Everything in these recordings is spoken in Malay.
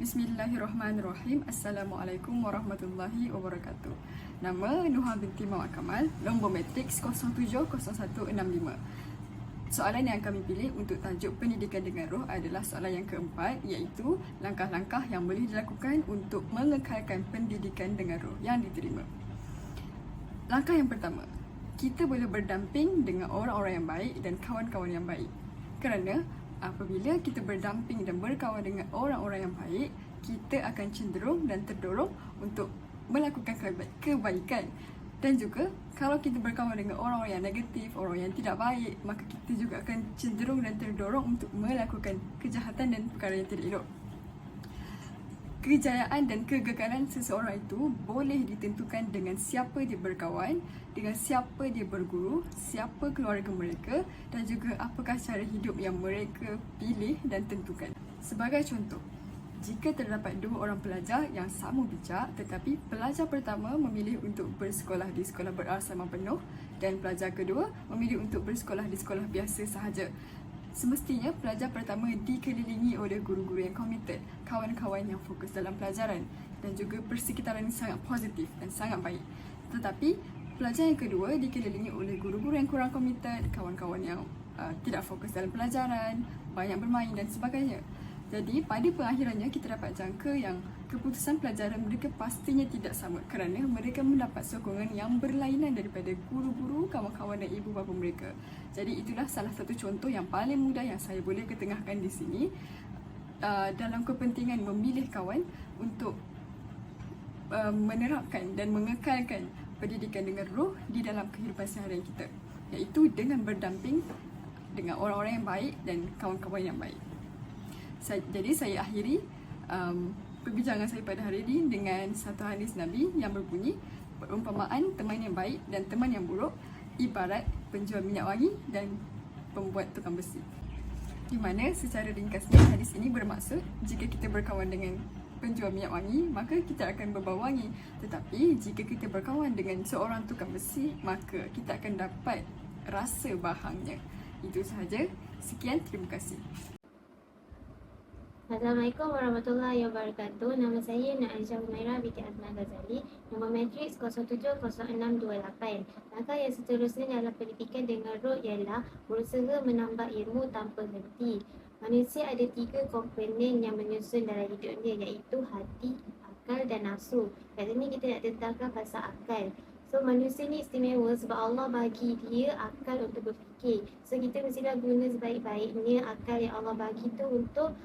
Bismillahirrahmanirrahim. Assalamualaikum warahmatullahi wabarakatuh. Nama Nuha binti Muhammad Kamal, nombor matriks 070165. Soalan yang kami pilih untuk tajuk pendidikan dengan roh adalah soalan yang keempat, iaitu langkah-langkah yang boleh dilakukan untuk mengekalkan pendidikan dengan roh yang diterima. Langkah yang pertama, kita boleh berdamping dengan orang-orang yang baik dan kawan-kawan yang baik. Kerana apabila kita berdamping dan berkawan dengan orang-orang yang baik, kita akan cenderung dan terdorong untuk melakukan kebaikan. Dan juga kalau kita berkawan dengan orang-orang yang negatif, orang yang tidak baik, maka kita juga akan cenderung dan terdorong untuk melakukan kejahatan dan perkara yang tidak elok. Kejayaan dan kegagalan seseorang itu boleh ditentukan dengan siapa dia berkawan, dengan siapa dia berguru, siapa keluarga mereka dan juga apakah cara hidup yang mereka pilih dan tentukan. Sebagai contoh, jika terdapat dua orang pelajar yang sama bijak, tetapi pelajar pertama memilih untuk bersekolah di sekolah berasrama penuh dan pelajar kedua memilih untuk bersekolah di sekolah biasa sahaja, semestinya pelajar pertama dikelilingi oleh guru-guru yang komited, kawan-kawan yang fokus dalam pelajaran dan juga persekitaran yang sangat positif dan sangat baik. Tetapi pelajar yang kedua dikelilingi oleh guru-guru yang kurang komited, kawan-kawan yang tidak fokus dalam pelajaran, banyak bermain dan sebagainya. Jadi pada pengakhirannya kita dapat jangka yang keputusan pelajaran mereka pastinya tidak sama kerana mereka mendapat sokongan yang berlainan daripada guru-guru, kawan-kawan dan ibu bapa mereka. Jadi itulah salah satu contoh yang paling mudah yang saya boleh ketengahkan di sini dalam kepentingan memilih kawan untuk menerapkan dan mengekalkan pendidikan dengan roh di dalam kehidupan seharian kita, iaitu dengan berdamping dengan orang-orang yang baik dan kawan-kawan yang baik. Jadi saya akhiri perbincangan saya pada hari ini dengan satu hadis Nabi yang berbunyi, perumpamaan teman yang baik dan teman yang buruk ibarat penjual minyak wangi dan pembuat tukang besi. Di mana secara ringkasnya hadis ini bermaksud jika kita berkawan dengan penjual minyak wangi, maka kita akan berbau wangi. Tetapi jika kita berkawan dengan seorang tukang besi, maka kita akan dapat rasa bahangnya. Itu sahaja. Sekian, terima kasih. Assalamualaikum warahmatullahi wabarakatuh. Nama saya Nak Aisyah Humairah binti Azman Ghazali, nombor matriks 070628. Langkah yang seterusnya dalam pendidikan dengan roh ialah berusaha menambah ilmu tanpa henti. Manusia ada 3 komponen yang menyusun dalam hidupnya, iaitu hati, akal dan nafsu. Kat sini kita nak tentangkan pasal akal. So manusia ni istimewa sebab Allah bagi dia akal untuk berfikir. So kita mestilah guna sebaik-baiknya akal yang Allah bagi tu untuk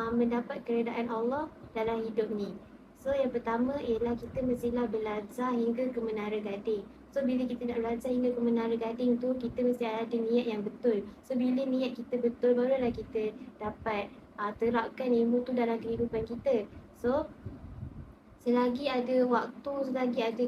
mendapat keredaan Allah dalam hidup ni. So yang pertama ialah kita mestilah belajar hingga ke Menara Gading. So bila kita nak belajar hingga ke Menara Gading tu, kita mesti ada niat yang betul. So bila niat kita betul, barulah kita dapat terapkan ilmu tu dalam kehidupan kita. So selagi ada waktu, selagi ada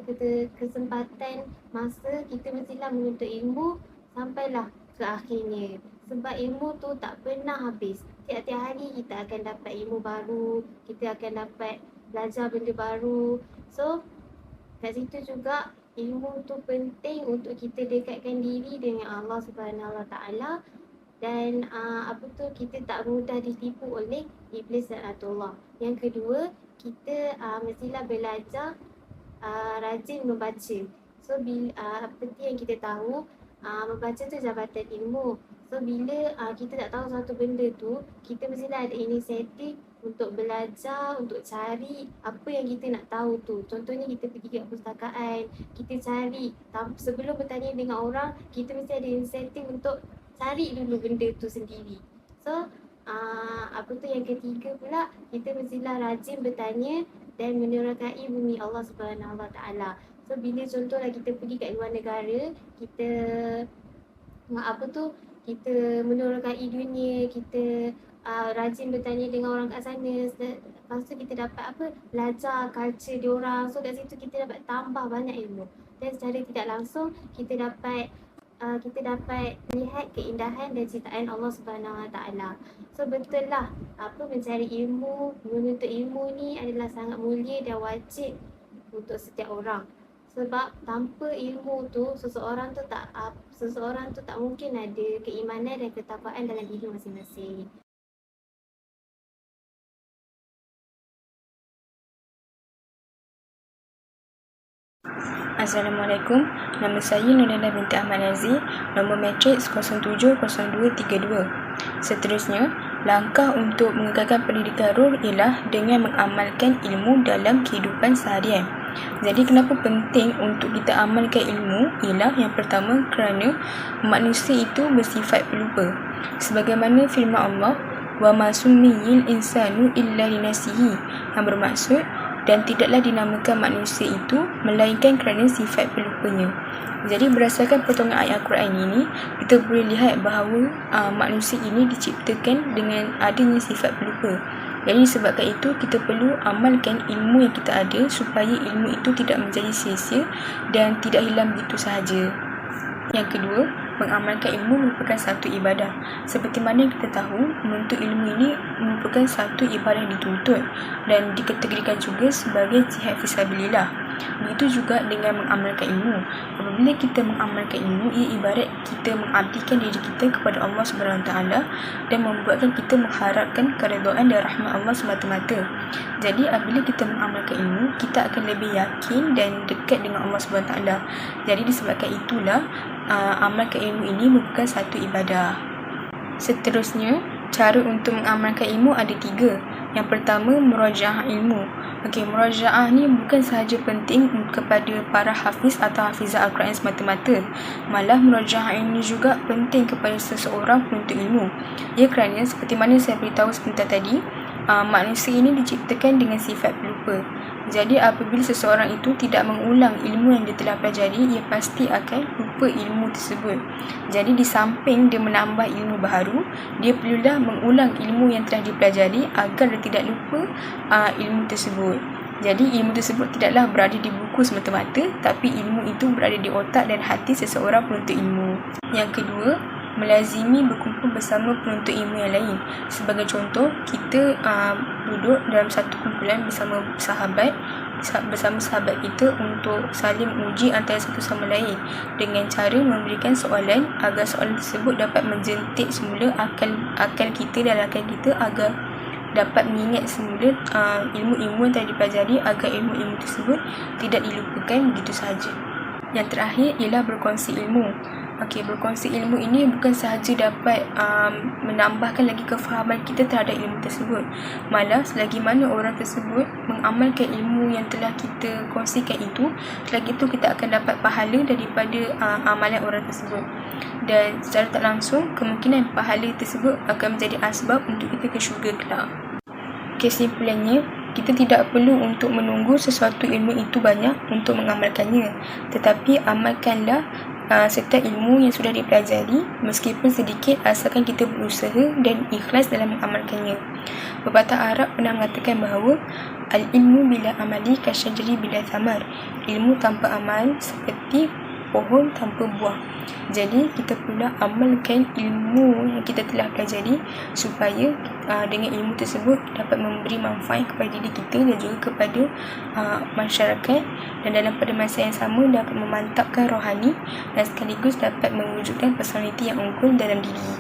kesempatan, masa, kita mestilah menuntut ilmu sampailah ke akhirnya. Sebab ilmu tu tak pernah habis. Tiap-tiap hari kita akan dapat ilmu baru, kita akan dapat belajar benda baru. So kat situ juga ilmu tu penting untuk kita dekatkan diri dengan Allah Subhanahu Wa Taala dan kita tak mudah ditipu oleh iblis dan atullah. Yang kedua, kita mestilah belajar rajin membaca. So seperti yang kita tahu, membaca tu jabatan ilmu. So bila kita tak tahu satu benda tu, kita mestilah ada inisiatif untuk belajar, untuk cari apa yang kita nak tahu tu. Contohnya kita pergi ke perpustakaan, kita cari. Sebelum bertanya dengan orang, kita mesti ada inisiatif untuk cari dulu benda tu sendiri. So yang ketiga pula, kita mestilah rajin bertanya dan menerokai bumi Allah Subhanahu Wa Taala. So bila contohlah kita pergi kat luar negara, kita kita menerokai dunia, kita rajin bertanya dengan orang kat sana. Lepas tu kita dapat belajar culture diorang. So kat situ kita dapat tambah banyak ilmu. Dan secara tidak langsung kita dapat lihat keindahan dan ciptaan Allah Subhanahu Wa Taala. So betul lah, mencari ilmu, menuntut ilmu ni adalah sangat mulia dan wajib untuk setiap orang. Sebab tanpa ilmu tu seseorang tu tak mungkin ada keimanan dan ketakwaan dalam diri masing-masing. Assalamualaikum, nama saya Nurlela binti Ahmad Nazi, nombor matriks 070232. Seterusnya, langkah untuk mengekalkan pendidikan ruh ialah dengan mengamalkan ilmu dalam kehidupan seharian. Jadi kenapa penting untuk kita amalkan ilmu ialah yang pertama kerana manusia itu bersifat pelupa. Sebagaimana firman Allah, wa ma summiyil insanu illa linafsihi, yang bermaksud dan tidaklah dinamakan manusia itu melainkan kerana sifat pelupanya. Jadi berdasarkan potongan ayat Al-Quran ini, kita boleh lihat bahawa manusia ini diciptakan dengan adanya sifat pelupa. Jadi disebabkan itu kita perlu amalkan ilmu yang kita ada supaya ilmu itu tidak menjadi sia-sia dan tidak hilang begitu sahaja. Yang kedua, mengamalkan ilmu merupakan satu ibadah. Seperti mana yang kita tahu, menuntut ilmu ini merupakan satu ibadah yang dituntut dan dikategorikan juga sebagai jihad fisabilillah. Begitu juga dengan mengamalkan ilmu. Apabila kita mengamalkan ilmu, ia ibarat kita mengabdikan diri kita kepada Allah SWT dan membuatkan kita mengharapkan keredaan dan rahmat Allah semata-mata. Jadi apabila kita mengamalkan ilmu, kita akan lebih yakin dan dekat dengan Allah SWT. Jadi disebabkan itulah amalkan ilmu ini merupakan satu ibadah. Seterusnya, cara untuk mengamalkan ilmu ada 3. Yang pertama, murajaah ilmu. Murajaah ni bukan sahaja penting kepada para hafiz atau hafizah Al-Quran semata-mata. Malah murajaah ini juga penting kepada seseorang penuntut ilmu. Ya, kerana seperti mana saya beritahu sebentar tadi, manusia ini diciptakan dengan sifat pelupa. Jadi apabila seseorang itu tidak mengulang ilmu yang dia telah pelajari, ia pasti akan lupa ilmu tersebut. Jadi di samping dia menambah ilmu baharu, dia perlulah mengulang ilmu yang telah dipelajari agar dia tidak lupa ilmu tersebut. Jadi ilmu tersebut tidaklah berada di buku semata-mata, tapi ilmu itu berada di otak dan hati seseorang penuntut ilmu. Yang kedua, melazimi berkumpul bersama penuntut ilmu yang lain. Sebagai contoh, kita duduk dalam satu kumpulan bersama sahabat kita untuk saling uji antara satu sama lain dengan cara memberikan soalan agar soalan tersebut dapat menjentik semula akal kita dan akal kita agar dapat mengingat semula ilmu-ilmu yang telah dipelajari agar ilmu-ilmu tersebut tidak dilupakan begitu sahaja. Yang terakhir ialah berkongsi ilmu. Berkongsi ilmu ini bukan sahaja dapat menambahkan lagi kefahaman kita terhadap ilmu tersebut. Malah selagi mana orang tersebut mengamalkan ilmu yang telah kita kongsikan itu, selagi itu kita akan dapat pahala daripada amalan orang tersebut. Dan secara tak langsung, kemungkinan pahala tersebut akan menjadi asbab untuk kita ke syurga kelak. Kesimpulannya, kita tidak perlu untuk menunggu sesuatu ilmu itu banyak untuk mengamalkannya, tetapi amalkanlah setiap ilmu yang sudah dipelajari meskipun sedikit, asalkan kita berusaha dan ikhlas dalam mengamalkannya. Pepatah Arab pernah mengatakan bahawa al-ilmu bila amali kasyajari bila thamar. Ilmu tanpa amal seperti pohon tanpa buah. Jadi kita pula amalkan ilmu yang kita telah pelajari supaya dengan ilmu tersebut dapat memberi manfaat kepada diri kita dan juga kepada masyarakat, dan dalam pada masa yang sama dapat memantapkan rohani dan sekaligus dapat mewujudkan personaliti yang unggul dalam diri.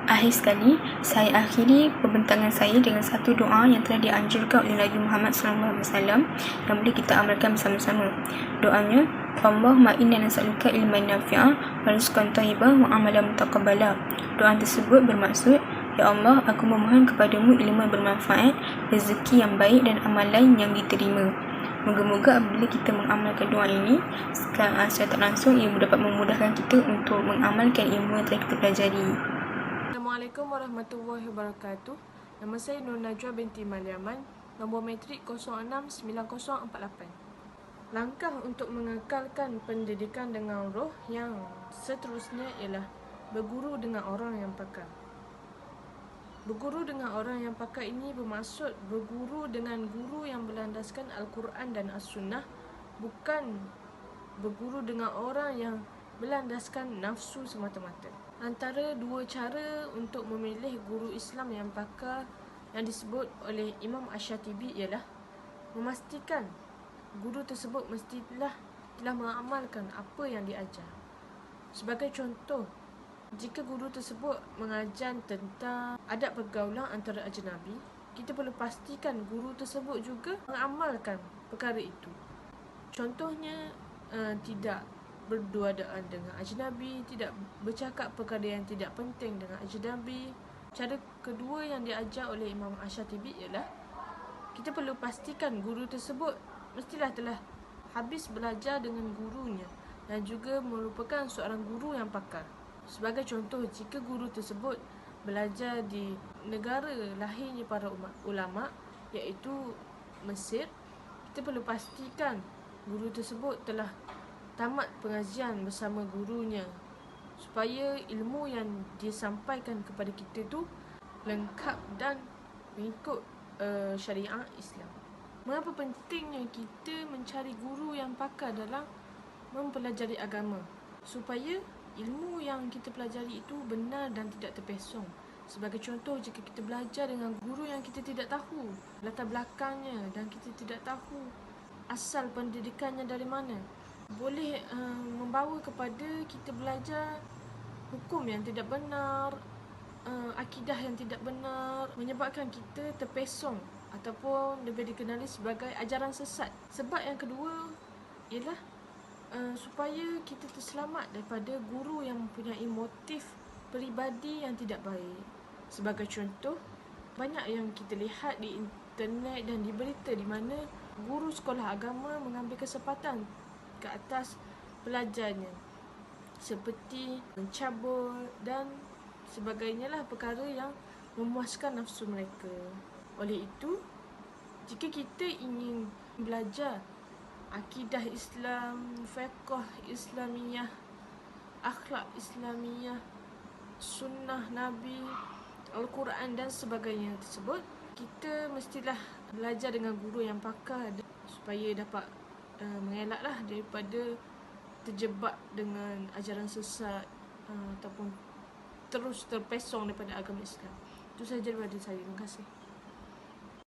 Akhir sekali, saya akhiri pembentangan saya dengan satu doa yang telah dianjurkan oleh Nabi Muhammad SAW yang boleh kita amalkan bersama-sama. Doanya, Allahumma inna nas'aluka ilman nafi'a wa rizqan thayyiban wa amalan mutaqabbala. Doa tersebut bermaksud, Ya Allah, aku memohon kepadamu ilmu yang bermanfaat, rezeki yang baik dan amalan yang diterima. Moga-moga apabila kita mengamalkan doa ini, secara tak langsung ia dapat memudahkan kita untuk mengamalkan ilmu yang telah kita pelajari. Assalamualaikum warahmatullahi wabarakatuh. Nama saya Nur Najwa binti Maliaman, nombor matrik 069048. Langkah untuk mengekalkan pendidikan dengan roh yang seterusnya ialah berguru dengan orang yang pakar. Berguru dengan orang yang pakar ini bermaksud berguru dengan guru yang berlandaskan Al-Quran dan As-Sunnah, bukan berguru dengan orang yang berlandaskan nafsu semata-mata. Antara dua cara untuk memilih guru Islam yang pakar yang disebut oleh Imam Ash-Shatibi ialah memastikan guru tersebut mestilah telah mengamalkan apa yang diajar. Sebagai contoh, jika guru tersebut mengajar tentang adab pergaulan antara ajnabi, kita perlu pastikan guru tersebut juga mengamalkan perkara itu. Contohnya, tidak berduaan dengan ajnabi, tidak bercakap perkara yang tidak penting dengan ajnabi. Cara kedua yang diajar oleh Imam Ash-Shatibi ialah kita perlu pastikan guru tersebut mestilah telah habis belajar dengan gurunya dan juga merupakan seorang guru yang pakar. Sebagai contoh, jika guru tersebut belajar di negara lahirnya para ulama iaitu Mesir, kita perlu pastikan guru tersebut telah tamat pengajian bersama gurunya supaya ilmu yang disampaikan kepada kita tu lengkap dan mengikut syariat Islam. Mengapa pentingnya kita mencari guru yang pakar dalam mempelajari agama? Supaya ilmu yang kita pelajari itu benar dan tidak terpesong. Sebagai contoh, jika kita belajar dengan guru yang kita tidak tahu latar belakangnya dan kita tidak tahu asal pendidikannya dari mana, boleh membawa kepada kita belajar hukum yang tidak benar, akidah yang tidak benar, menyebabkan kita terpesong ataupun lebih dikenali sebagai ajaran sesat. Sebab yang kedua ialah supaya kita terselamat daripada guru yang mempunyai motif peribadi yang tidak baik. Sebagai contoh, banyak yang kita lihat di internet dan di berita di mana guru sekolah agama mengambil kesempatan ke atas pelajarnya, seperti mencabul dan sebagainya lah, perkara yang memuaskan nafsu mereka. Oleh itu, jika kita ingin belajar akidah Islam, fiqh Islamiyah, akhlak Islamiyah, sunnah Nabi, Al-Quran dan sebagainya tersebut, kita mestilah belajar dengan guru yang pakar supaya dapat mengelaklah daripada terjebak dengan ajaran sesat ataupun terus terpesong daripada agama Islam. Itu sahaja daripada saya. Terima kasih.